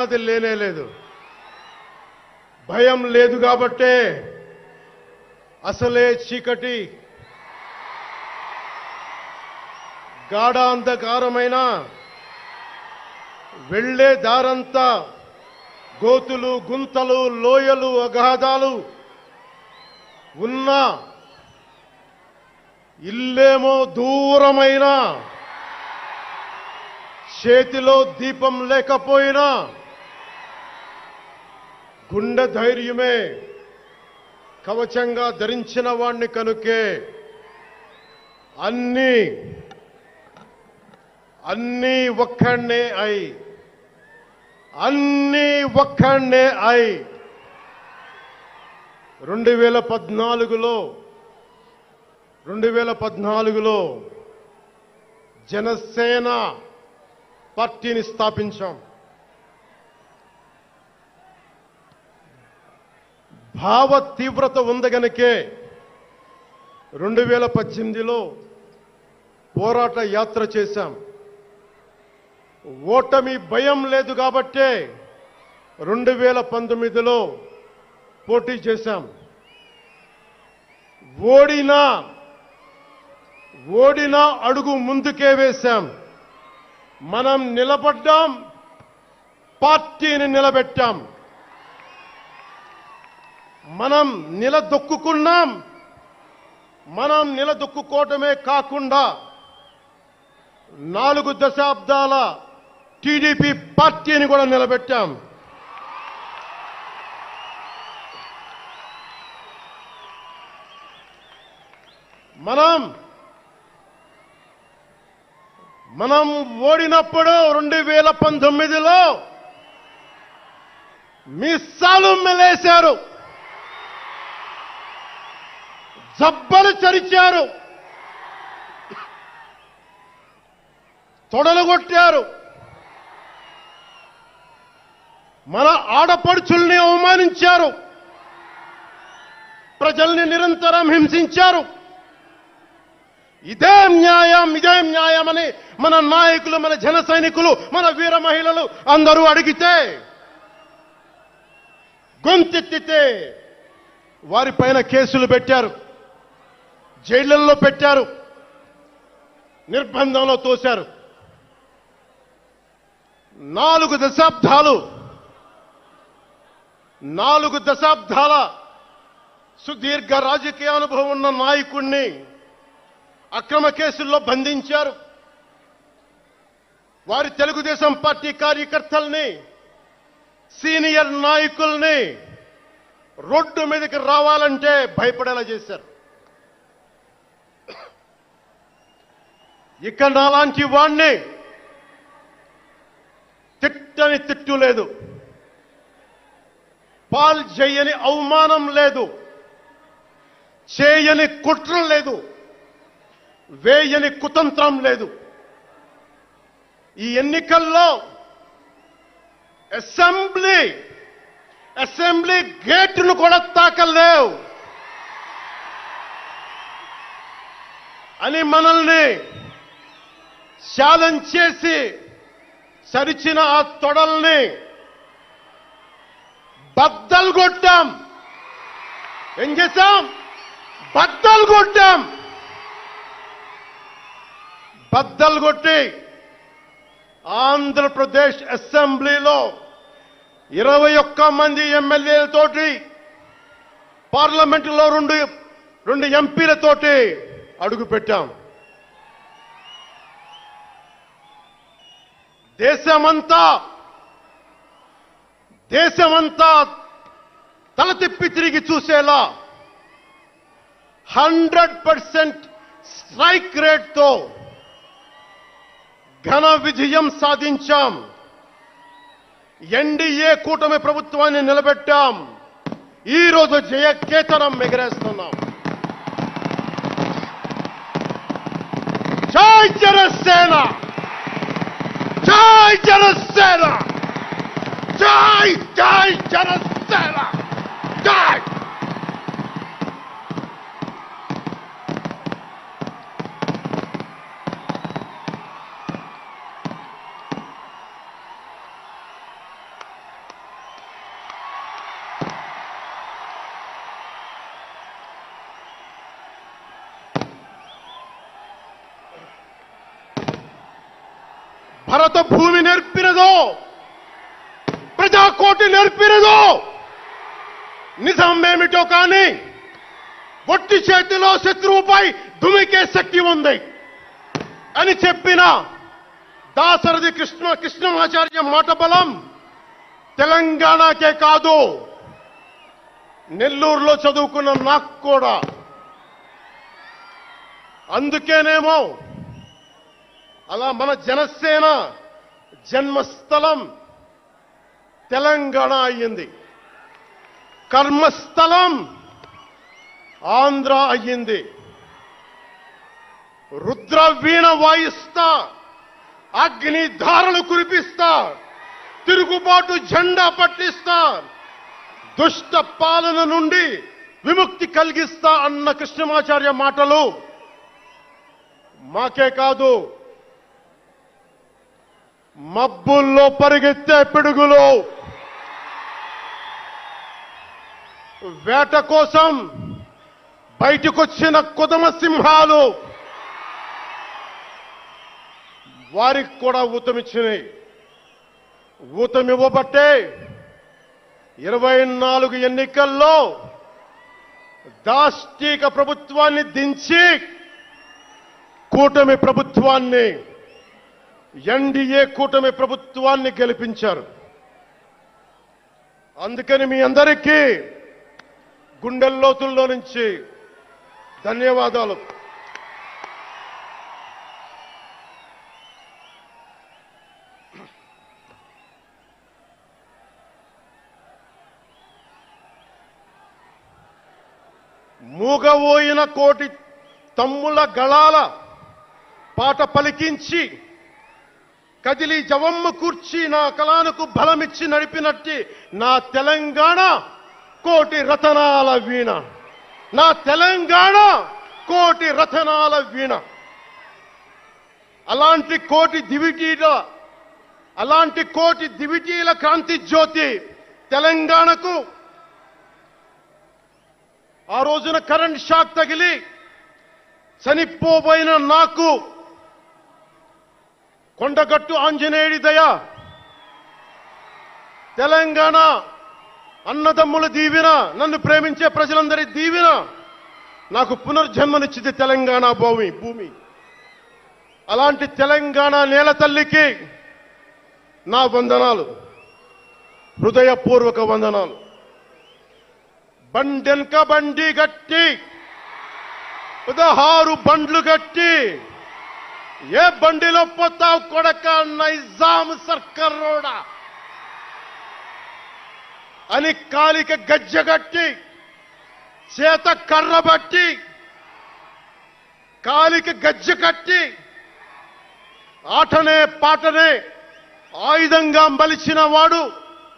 అది లేనే లేదు. భయం లేదు కాబట్టే అసలే చీకటి గాఢాంధకారమైన వెళ్లే దారంతా గోతులు గుంతలు లోయలు అగాధాలు ఉన్న ఇల్లేమో దూరమైన చేతిలో దీపం లేకపోయినా గుండె ధైర్యమే కవచంగా ధరించిన వాణ్ణి కనుకే అన్నీ ఒక్కడే అయి 2014లో జనసేన పార్టీని స్థాపించాం. భావ తీవ్రత ఉంది గనుకే 2018లో పోరాట యాత్ర చేశాం. ఓటమి భయం లేదు కాబట్టే 2019లో పోటీ చేశాం. ఓడినా అడుగు ముందుకే వేశాం. మనం నిలబడ్డాం, పార్టీని నిలబెట్టాం. మనం నిలదొక్కుకున్నాం. మనం నిలదొక్కుకోవటమే కాకుండా 4 దశాబ్దాల టీడీపీ పార్టీని కూడా నిలబెట్టాం. మనం ఓడినప్పుడు 2019లో మీసాలు మెలేశారు, జబ్బలు చరిచారు, తొడలు కొట్టారు, మన ఆడపడుచుల్ని అవమానించారు, ప్రజల్ని నిరంతరం హింసించారు. ఇదే న్యాయమని మన నాయకులు, మన జన సైనికులు, మన వీర మహిళలు అందరూ అడిగితే, గొంతెత్తితే వారిపైన కేసులు పెట్టారు, జైళ్లలో పెట్టారు, నిర్బంధంలో తోశారు. 4 దశాబ్దాల సుదీర్ఘ రాజకీయ అనుభవం ఉన్న నాయకుణ్ణి అక్రమ కేసుల్లో బంధించారు. వారి తెలుగుదేశం పార్టీ కార్యకర్తల్ని, సీనియర్ నాయకుల్ని రోడ్డు మీదకి రావాలంటే భయపడేలా చేశారు. ఇక నాలాంటి వాణ్ణి తిట్టని తిట్టు లేదు, పాల్ చేయని అవమానం లేదు, చేయని కుట్ర లేదు, వేయని కుతంత్రం లేదు. ఈ ఎన్నికల్లో అసెంబ్లీ గేటును కూడా తాకలేవు అని మనల్ని ఛాలెంజ్ చేసి సరిచిన ఆ తొడల్ని బద్దలు కొట్టాం. ఏం చేశాం? బద్దలు కొట్టి ఆంధ్రప్రదేశ్ అసెంబ్లీలో 21 మంది ఎమ్మెల్యేలతోటి, పార్లమెంటులో 2 ఎంపీలతోటి అడుగు పెట్టాం. దేశమంతా తల తిప్పి తిరిగి చూసేలా 100% స్ట్రైక్ రేట్తో ఘన విజయం సాధించాం. ఎన్డీఏ కూటమి ప్రభుత్వాన్ని నిలబెట్టాం. ఈ రోజు జయకేతనం ఎగరేస్తున్నాం. జై జనసేన, జై జనసేన, జై జనసేన, జై. భరత భూమి నేర్పినదో, ప్రజాకోటి నేర్పినదో నిజమేమిటో కానీ ఒట్టి చేతిలో శత్రువుపై దుమికే శక్తి ఉంది అని చెప్పిన దాశరథి కృష్ణమాచార్య మాట బలం తెలంగాణకే కాదు, నెల్లూరులో చదువుకున్న నాకు కూడా. అందుకేనేమో అలా మన జనసేన జన్మస్థలం తెలంగాణ అయ్యింది, కర్మస్థలం ఆంధ్ర అయ్యింది. రుద్ర వీణ వాయిస్తా, అగ్ని ధారలు కురిపిస్తా, తిరుగుబాటు జెండా పట్టిస్తా, దుష్ట పాలన నుండి విముక్తి కలిగిస్తా అన్న కృష్ణమాచార్య మాటలు మాకే కాదు, మబ్బుల్లో పరిగెత్తే పిడుగులు, వేట కోసం బయటకొచ్చిన కొదమ సింహాలు వారికి కూడా ఊతమిచ్చినాయి. ఊతమివ్వబట్టే 24 ఎన్నికల్లో దాష్టీక ప్రభుత్వాన్ని దించి కూటమి ప్రభుత్వాన్ని, ఎన్డీఏ కూటమి ప్రభుత్వాన్ని గెలిపించారు. అందుకని మీ అందరికీ గుండెల్లోతుల్లో నుంచి ధన్యవాదాలు. మూగబోయిన కోటి తమ్ముల గళాల పాట పలికించి కదిలి జవమ్మ కూర్చి నా కళానికి బలమిచ్చి నడిపినట్టి నా తెలంగాణ కోటి రతనాల వీణ, నా తెలంగాణ కోటి రతనాల వీణ. అలాంటి కోటి దివిటీల క్రాంతి జ్యోతి తెలంగాణకు ఆ రోజున కరెంట్ షాక్ తగిలి చనిపోబోయిన నాకు కొండగట్టు ఆంజనేయుడి దయ, తెలంగాణ అన్నదమ్ముల దీవెన, నన్ను ప్రేమించే ప్రజలందరి దీవెన నాకు పునర్జన్మనిచ్చింది తెలంగాణ భూమి. అలాంటి తెలంగాణ నేల తల్లికి నా వందనాలు, హృదయపూర్వక వందనాలు. బండెన్క బండి గట్టి 16 బండ్లు గట్టి ఏ బండిలో పోతావు కొడక నైజాం సర్కారోడా అని కాలిక గజ్జగట్టి, చేత కర్ర బట్టి కాలిక గజ్జ కట్టి ఆటనే పాటనే ఆయుధంగా మలిచిన వాడు